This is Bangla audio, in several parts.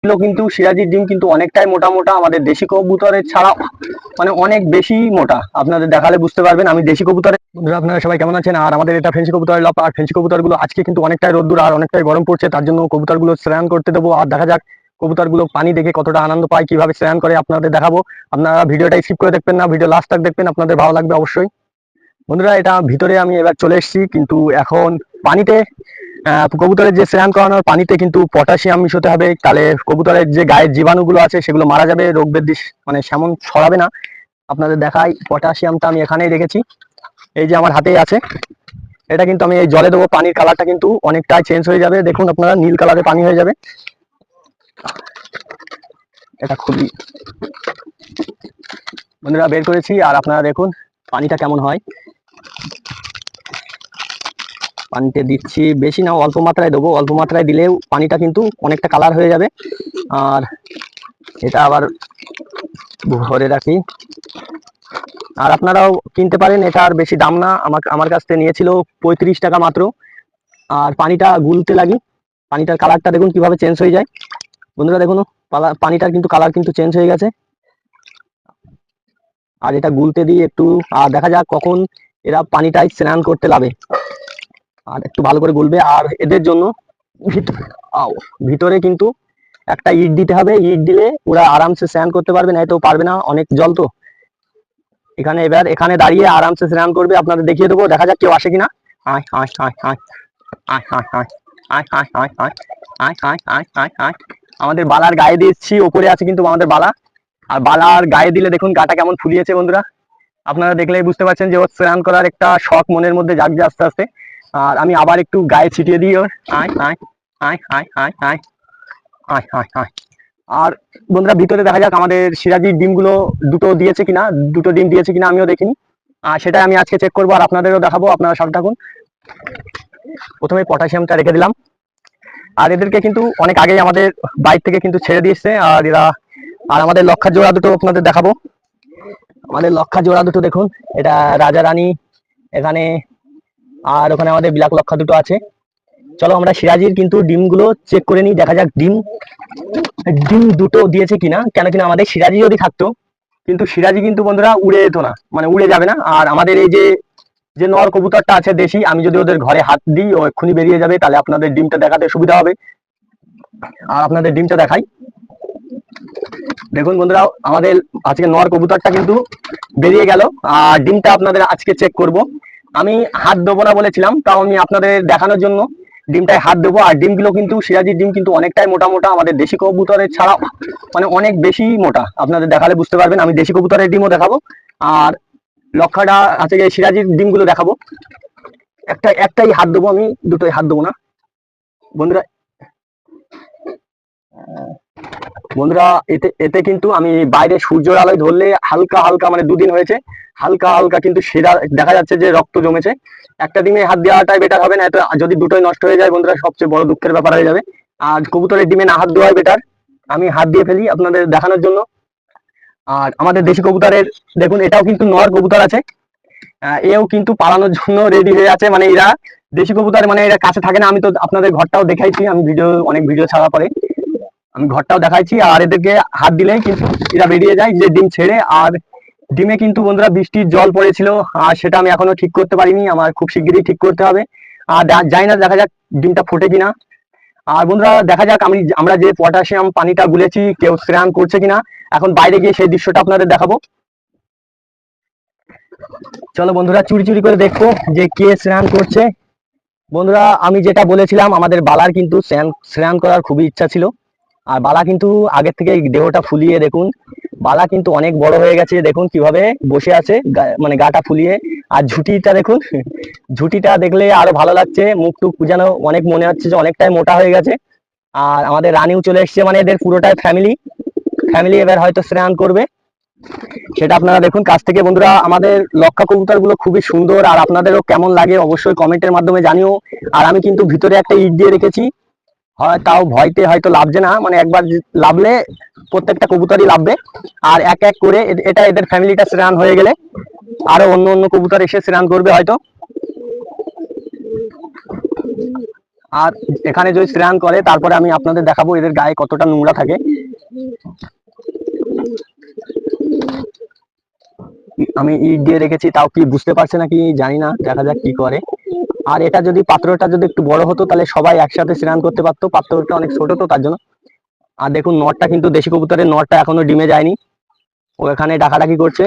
কিন্তু সিরাজির ডিম কিন্তু অনেকটাই মোটা মোটা আমাদের দেশি কবুতরের ছাড়া মানে অনেক বেশি মোটা। আপনাদের দেখালে বুঝতে পারবেন। আমি দেশি কবুতরের বন্ধুরা আপনারা সবাই কেমন আছেন? আর আমাদের এটা ফেন্সি কবুতরের লপ। আর ফেন্সি কবুতরগুলো আজকে কিন্তু অনেকটাই রোদ্দুর আর অনেকটাই গরম পড়ছে, তার জন্য কবুতরগুলো স্নান করতে দেবো। আর দেখা যাক কবুতরগুলো পানি দেখে কতটা আনন্দ পায়, কিভাবে স্নান করে আপনাদের দেখাবো। আপনারা ভিডিওটা স্কিপ করে দেখবেন না, ভিডিও লাস্ট তক দেখবেন, আপনাদের ভালো লাগবে অবশ্যই। বন্ধুরা এটা ভিতরে আমি এবার চলে এসেছি, কিন্তু এখন পানিতে কবুতরের যে স্নান করানোর পানিতে কিন্তু পটাশিয়াম মিশাতে হবে, তাহলে কবুতরের যে গায়ের জীবাণুগুলো আছে সেগুলো মারা যাবে, রোগ ব্যাধি মানে সেমন ছড়াবে না। আপনাদের দেখাই, পটাশিয়ামটা আমি এখানেই রেখেছি, এই যে আমার হাতেই আছে। এটা কিন্তু আমি এই জলে দেবো, পানির কালারটা কিন্তু অনেকটাই চেঞ্জ হয়ে যাবে, দেখুন আপনারা নীল কালারে পানি হয়ে যাবে। এটা খুবই বন্ধুরা বের করেছি, আর আপনারা দেখুন পানিটা কেমন হয়। পানিতে দিচ্ছি বেশি না, অল্প মাত্রায় দেবো, অল্প মাত্রায় দিলেও পানিটা কিন্তু অনেকটা কালার হয়ে যাবে। আর এটা আবার ভরে রাখি। আর আপনারাও কিনতে পারেন, এটা আর বেশি দাম না, আমার কাছ থেকে নিয়েছিল 35 টাকা মাত্র। আর পানিটা গুলতে লাগি, পানিটার কালারটা দেখুন কিভাবে চেঞ্জ হয়ে যায়। বন্ধুরা দেখুন পানিটার কিন্তু কালার কিন্তু চেঞ্জ হয়ে গেছে। আর এটা গুলতে দিই একটু, আর দেখা যাক কখন এরা পানিটাই স্নান করতে লাগে। আর একটু ভালো করে গুলবে। আর এদের জন্য ভিতরে কিন্তু একটা ইট দিতে হবে, ইট দিলে ওরা আরামসে স্নান করতে পারবে, না তো পারবে না, অনেক জল তো। এখানে এবার এখানে দাঁড়িয়ে আরামসে স্নান করবে, আপনাদের দেখিয়ে দেবো, দেখা যাক কেউ আসে কিনা। আয় আয় আয় আয় আয় আয় আয় আয় আয় আয় আয় আয় আয় আয় আয় আয়। আমাদের বালার গায়ে দিচ্ছি, ওপরে আছে কিন্তু আমাদের বালা। আর বালার গায়ে দিলে দেখুন গাটা কেমন ফুলিয়েছে বন্ধুরা, আপনারা দেখলেই বুঝতে পারছেন যে ওর স্নান করার একটা শখ মনের মধ্যে জাগছে আস্তে আস্তে। আর আমি আবার একটু গায়ে ছিটিয়ে দিই ওর। আয় আয় আয় আয় আয় আয় আয় আয় আয়। আর বন্ধুরা ভিতরে দেখা যাক আমাদের সিরাজির ডিমগুলো দুটো দিয়েছে কিনা, দুটো ডিম দিয়েছে কিনা আমিও দেখিনি। আর সেটা আমি আজকে চেক করবো আর আপনাদেরও দেখাবো, আপনারা সাথে থাকুন। প্রথমে পটাশিয়ামটা রেখে দিলাম। আর এদেরকে কিন্তু অনেক আগেই আমাদের বাইর থেকে কিন্তু ছেড়ে দিয়েছে। আর এরা আর আমাদের লক্ষা জোড়া দুটো আপনাদের দেখাবো। আমাদের লক্ষা জোড়া দুটো দেখুন, এটা রাজা রানী এখানে, আর ওখানে আমাদের বিলাক লক্ষা দুটো আছে। চলো আমরা সিরাজির কিন্তু ডিমগুলো চেক করে নিই, দেখা যাক ডিম ডিম দুটো দিয়েছে কিনা। কেন কিনা আমাদের সিরাজি যদি থাকতো, কিন্তু সিরাজি কিন্তু বন্ধুরা উড়ে যেত না, মানে উড়ে যাবে না। আর আমাদের এই যে যে নর কবুতরটা আছে দেশি, আমি যদি ওদের ঘরে হাত দিই ও এক্ষুনি বেরিয়ে যাবে, তাহলে আপনাদের ডিমটা দেখাতে সুবিধা হবে। আর আপনাদের ডিমটা দেখাই, দেখুন বন্ধুরা আমাদের আজকে নর কবুতরটা কিন্তু বেরিয়ে গেল। আর ডিমটা আপনাদের আজকে চেক করব। আমি হাত দেবো না বলেছিলাম, তাও আমি আপনাদের দেখানোর জন্য ডিমটায় হাত দেবো। আর ডিমগুলো কিন্তু সিরাজির ডিম কিন্তু অনেকটাই মোটা মোটা, আমাদের দেশি কবুতরের ছাড়া মানে অনেক বেশি মোটা। আপনাদের দেখালে বুঝতে পারবেন, আমি দেশি কবুতরের ডিমও দেখাবো আর লক্ষাটা আছে যে সিরাজির ডিমগুলো দেখাবো। একটাই হাত দেবো আমি, দুটোই হাত দেবো না বন্ধুরা। বন্ধুরা এতে এতে কিন্তু আমি বাইরে সূর্যের আলোয় ধরলে হালকা হালকা, মানে দুদিন হয়েছে, হালকা হালকা কিন্তু সেরা দেখা যাচ্ছে যে রক্ত জমেছে। একটা ডিমে হাত দেওয়াটাই বেটার হবে, না তো যদি দুটোই নষ্ট হয়ে যায় বন্ধুরা সবচেয়ে বড় দুঃখের ব্যাপার হয়ে যাবে। আর কবুতরের ডিমে না হাত দেওয়াই বেটার, আমি হাত দিয়ে ফেলি আপনাদের দেখানোর জন্য। আর আমাদের দেশি কবুতরের দেখুন, এটাও কিন্তু নর কবুতর আছে, এও কিন্তু পালানোর জন্য রেডি হয়ে আছে। মানে এরা দেশি কবুতর, মানে এরা কাছে থাকে না। আমি তো আপনাদের ঘরটাও দেখাইছি, আমি অনেক ভিডিও ছাড়া পরে আমি ঘরটাও দেখাইছি। আর এদেরকে হাত দিলে কিন্তু এরা বেরিয়ে যায় যে ডিম ছেড়ে। আর ডিমে কিন্তু বন্ধুরা বৃষ্টির জল পড়েছিল, আর সেটা আমি এখনো ঠিক করতে পারিনি, আমার খুব শিগগিরই ঠিক করতে হবে। আর যাই না, দেখা যাক ডিমটা ফোটে কিনা। আর বন্ধুরা দেখা যাক আমরা যে পটাশিয়াম পানিটা গুলেছি কেউ স্নান করছে কিনা। এখন বাইরে গিয়ে সেই দৃশ্যটা আপনাদের দেখাবো। চলো বন্ধুরা চুরি চুরি করে দেখবো যে কে স্নান করছে। বন্ধুরা আমি যেটা বলেছিলাম, আমাদের বালার কিন্তু স্নান করার খুবই ইচ্ছা ছিল। আর বালা কিন্তু আগের থেকে দেহটা ফুলিয়ে দেখুন, বালা কিন্তু অনেক বড় হয়ে গেছে, দেখুন কিভাবে বসে আছে মানে গাটা ফুলিয়ে। আর ঝুটিটা দেখুন, ঝুটিটা দেখলে আরো ভালো লাগছে, মুখ টুক যেন অনেক মনে হচ্ছে যে অনেকটাই মোটা হয়ে গেছে। আর আমাদের রানীও চলে এসছে, মানে এদের পুরোটাই ফ্যামিলি ফ্যামিলি এবার হয়তো স্নান করবে, সেটা আপনারা দেখুন কাছ থেকে। বন্ধুরা আমাদের লক্ষা কবুতর গুলো খুবই সুন্দর, আর আপনাদেরও কেমন লাগে অবশ্যই কমেন্টের মাধ্যমে জানিও। আর আমি কিন্তু ভিতরে একটা ইট দিয়ে রেখেছি, হয় তাও ভয়তে হয়তো লাভছে না, মানে একবার লাভলে প্রত্যেকটা কবুতরই লাভবে। আর এক এক করে এটা এদের ফ্যামিলিটা স্নান হয়ে গেলে আরো অন্য অন্য কবুতর এসে স্নান করবে হয়তো। আর এখানে যদি স্নান করে তারপরে আমি আপনাদের দেখাবো এদের গায়ে কতটা নোংরা থাকে। আমি ইট দিয়ে রেখেছি, তাও কি বুঝতে পারছে নাকি জানি না, দেখা যাক কি করে। আর এটা যদি পাত্রটা যদি একটু বড় হতো তাহলে সবাই একসাথে স্নান করতে পারতো, পাত্রটা অনেক ছোট তো তার জন্য। আর দেখুন নটটা কিন্তু দেশি কবুতরের নটটা এখনো ডিমে যায়নি, ও এখানে ডাকাডাকি করছে,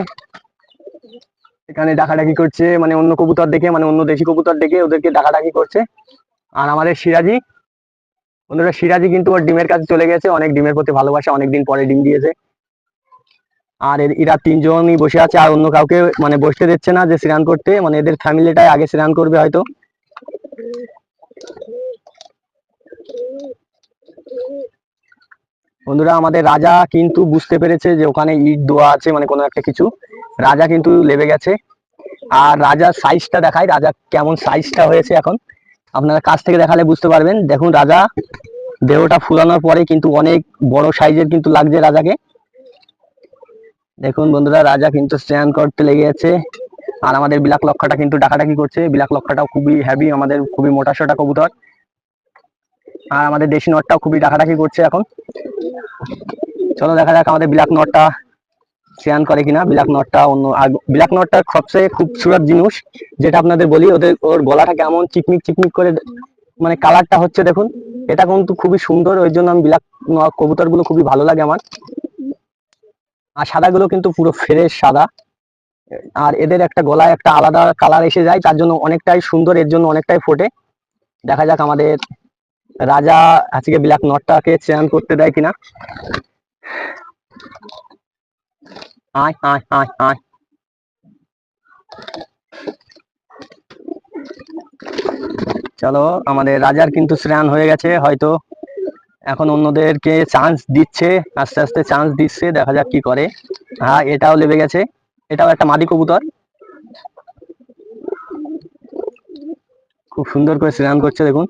এখানে ডাকাডাকি করছে মানে অন্য কবুতর দেখে, মানে অন্য দেশি কবুতর দেখে ওদেরকে ডাকাডাকি করছে। আর আমাদের সিরাজি বন্ধুরা, সিরাজি কিন্তু ওর ডিমের কাছে চলে গেছে, অনেক ডিমের প্রতি ভালোবাসে, অনেকদিন পরে ডিম দিয়েছে। আর এরা তিনজনই বসে আছে, আর অন্য কাউকে মানে বসতে দিচ্ছে না যে স্নান করতে, মানে এদের ফ্যামিলিটাই আগে স্নান করবে হয়তো। বন্ধুরা, আমাদের রাজা কিন্তু বুঝতে পেরেছে যে ওখানে ইট দেওয়া আছে, মানে কোনো একটা কিছু, রাজা কিন্তু লেবে গেছে। আর রাজার সাইজটা দেখায়, রাজা কেমন সাইজটা হয়েছে এখন আপনারা কাছ থেকে দেখালে বুঝতে পারবেন। দেখুন রাজা দেহটা ফুলানোর পরে কিন্তু অনেক বড় সাইজের কিন্তু লাগছে রাজাকে। দেখুন বন্ধুরা, রাজা কিন্তু স্নান করতে লেগে গেছে। আর আমাদের বিলাক লক্ষাটা কিন্তু ডাকাডাকি করছে, বিলাক লক্ষাটাও খুবই হেভি, আমাদের খুবই মোটা সোটা কবুতর। আর আমাদের দেশি নটটাও খুবই ডাকাডাকি করছে এখন। চলো দেখা যাক আমাদের বিলাক নটটা স্নান করে কিনা। বিলাক নটটা অন্য, আর বিলাক নটটা সবচেয়ে খুবসুরত জিনিস যেটা আপনাদের বলি, ওর গলাটা কেমন চিকমিক চিকমিক করে মানে কালারটা হচ্ছে দেখুন, এটা কিন্তু খুবই সুন্দর, ওই জন্য আমি বিলাক কবুতর গুলো খুবই ভালো লাগে আমার। আর সাদা গুলো কিন্তু পুরো ফ্রেশ সাদা, আর এদের একটা গলায় একটা আলাদা কালার এসে যায়, তার জন্য অনেকটাই সুন্দর, এর জন্য অনেকটাই ফোটে। দেখা যাক আমাদের রাজা আজকে ব্ল্যাক নটটাকে স্নান করতে দেয় কিনা। আয় আয় আয় আয়, চলো আমাদের রাজার কিন্তু স্নান হয়ে গেছে হয়তো, এখন অন্যদেরকে চান্স দিচ্ছে, আস্তে আস্তে চান্স দিচ্ছে, দেখা যাক কি করে। হ্যাঁ, এটাও লেবে গেছে, এটাও একটা মাদি কবুতর, খুব সুন্দর করে স্নান করছে দেখুন।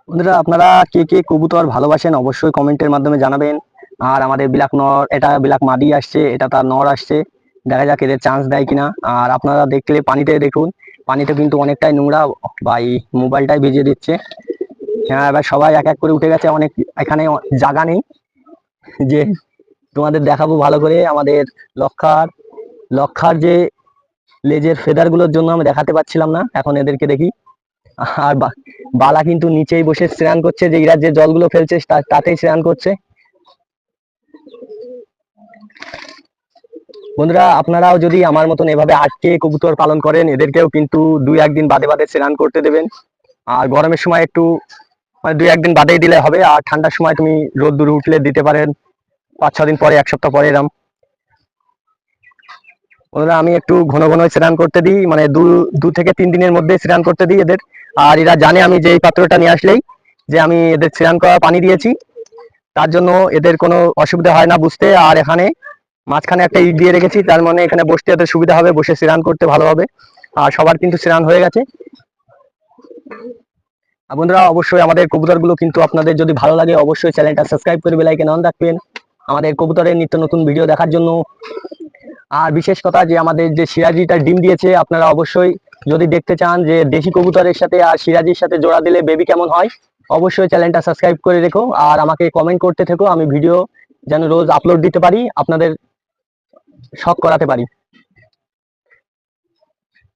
বন্ধুরা, আপনারা কে কে কবুতর ভালোবাসেন অবশ্যই কমেন্টের মাধ্যমে জানাবেন। আর আমাদের ব্ল্যাক নর, এটা ব্ল্যাক মাদি আসছে, এটা তার নর আসছে, দেখা যাক এদের চান্স দেয় কিনা। আর আপনারা দেখলে পানিতে দেখুন, পানিতে কিন্তু অনেকটাই নোংরা, ভাই মোবাইলটাই ভিজিয়ে দিচ্ছে। হ্যাঁ, এবার সবাই এক এক করে উঠে গেছে, অনেক এখানে জায়গা নেই যে তোমাদের দেখাবো ভালো করে। আমাদের লক্ষার লক্ষার যে লেজের ফেদার গুলোর জন্য আমি দেখাতে পাচ্ছিলাম না, এখন এদেরকে দেখি। আর বালা কিন্তু নিচেই বসে স্নান করছে, যে ইরা যে জলগুলো ফেলছে তাতেই স্নান করছে। বন্ধুরা, আপনারাও যদি আমার মতন এভাবে আটকে কবুতর পালন করেন, এদেরকেও কিন্তু 2-1 দিন বাদে বাদে স্নান করতে দেবেন। আর গরমের সময় একটু মানে 2-1 দিন বাদেই দিলে হবে, আর ঠান্ডার সময় তুমি রোদ্দুর উঠলে দিতে পারেন 5-6 দিন পরে, 1 সপ্তাহ পরে এরম। বন্ধুরা, আমি একটু ঘন ঘন স্নান করতে দিই, মানে 2 থেকে 3 দিনের মধ্যে স্নান করতে দিই এদের। আর এরা জানে আমি যে এই পাত্রটা নিয়ে আসলেই যে আমি এদের স্নান করা পানি দিয়েছি, তার জন্য এদের কোনো অসুবিধা হয় না বুঝতে। আর এখানে মাঝখানে একটা ইট দিয়ে রেখেছি, তার মানে এখানে বসতে এদের সুবিধা হবে, বসে স্নান করতে ভালো হবে। আর সবার কিন্তু স্নান হয়ে গেছে। আর বন্ধুরা, অবশ্যই আমাদের কবুতরগুলো কিন্তু আপনাদের যদি ভালো লাগে অবশ্যই চ্যানেলটা সাবস্ক্রাইব করে বেল আইকন অন রাখবেন আমাদের কবুতরের নিত্য নতুন ভিডিও দেখার জন্য। আর বিশেষ কথা যে আমাদের যে সিরাজিটা ডিম দিয়েছে, আপনারা অবশ্যই যদি দেখতে চান যে দেশি কবুতরের সাথে আর সিরাজির সাথে জোড়া দিলে বেবি কেমন হয়, অবশ্যই চ্যানেলটা সাবস্ক্রাইব করে রেখো, আর আমাকে কমেন্ট করতে থেকো, আমি ভিডিও যেন রোজ আপলোড দিতে পারি, আপনাদের শখ করাতে পারি।